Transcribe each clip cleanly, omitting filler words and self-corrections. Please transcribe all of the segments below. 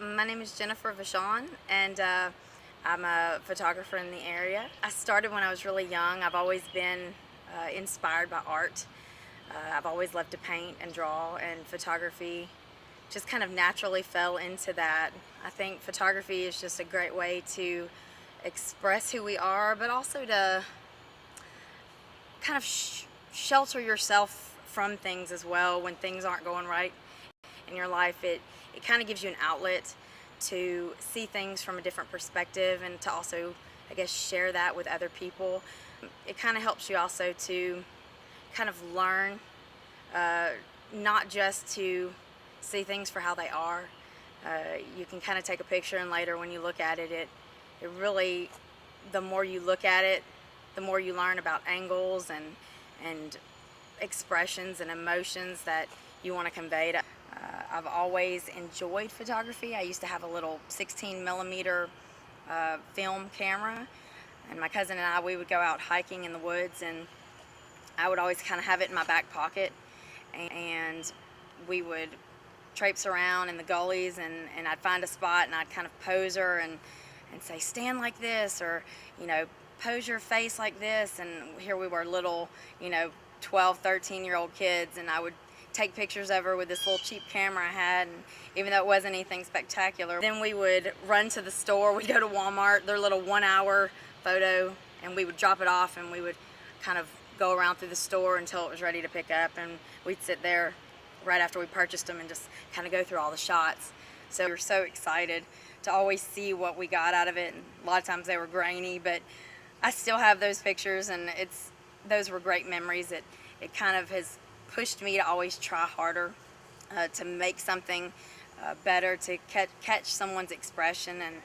My name is Jennifer Vachon, and I'm a photographer in the area. I started when I was really young. I've always been inspired by art. I've always loved to paint and draw, and photography just kind of naturally fell into that. I think photography is just a great way to express who we are, but also to kind of shelter yourself from things as well when things aren't going right in your life. It kind of gives you an outlet to see things from a different perspective and to also, I guess, share that with other people. It kind of helps you also to kind of learn, not just to see things for how they are. You can kind of take a picture, and later when you look at it, it really, the more you look at it, the more you learn about angles and expressions and emotions that you want to convey to. I've always enjoyed photography. I used to have a little 16 millimeter film camera, and my cousin and I, we would go out hiking in the woods, and I would always kind of have it in my back pocket, and we would traipse around in the gullies, and I'd find a spot and I'd kind of pose her and say, stand like this, or, you know, pose your face like this. And here we were, little, 12, 13-year-old kids, and I would take pictures of her with this little cheap camera I had, and even though it wasn't anything spectacular. Then we would run to the store. We'd go to Walmart, their little 1-hour photo, and we would drop it off, and we would kind of go around through the store until it was ready to pick up, and we'd sit there right after we purchased them and just kind of go through all the shots. So we were so excited to always see what we got out of it, and a lot of times they were grainy, but I still have those pictures, and those were great memories. It kind of has pushed me to always try harder, to make something better, to catch someone's expression and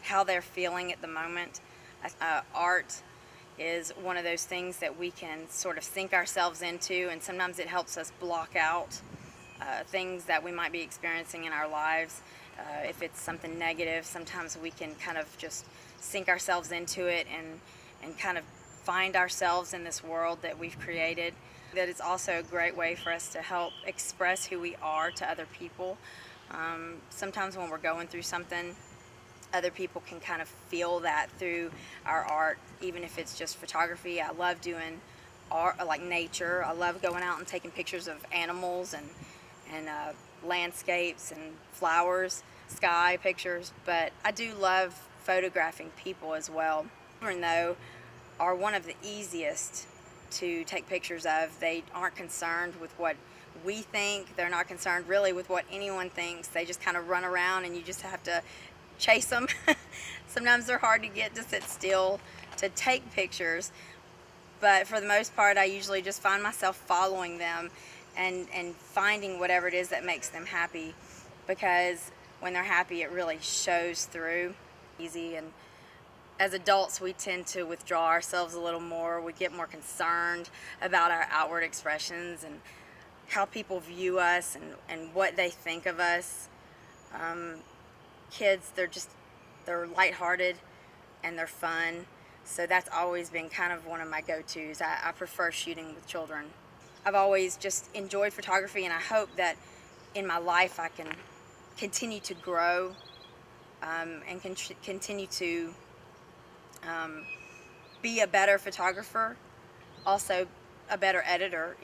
how they're feeling at the moment. Art is one of those things that we can sort of sink ourselves into, and sometimes it helps us block out things that we might be experiencing in our lives. If it's something negative, sometimes we can kind of just sink ourselves into it and kind of find ourselves in this world that we've created. That is also a great way for us to help express who we are to other people. Sometimes when we're going through something, other people can kind of feel that through our art, even if it's just photography. I love doing art, like nature. I love going out and taking pictures of animals and landscapes and flowers, sky pictures, but I do love photographing people as well. Children, though, are one of the easiest to take pictures of. They aren't concerned with what we think. They're not concerned really with what anyone thinks. They just kind of run around, and you just have to chase them. Sometimes they're hard to get to sit still to take pictures, but for the most part I usually just find myself following them and finding whatever it is that makes them happy, because when they're happy it really shows through. Easy. And as adults we tend to withdraw ourselves a little more. We get more concerned about our outward expressions and how people view us and what they think of us. Kids, they're lighthearted and they're fun, so that's always been kind of one of my go-tos. I prefer shooting with children. I've always just enjoyed photography, and I hope that in my life I can continue to grow and continue to be a better photographer, also a better editor.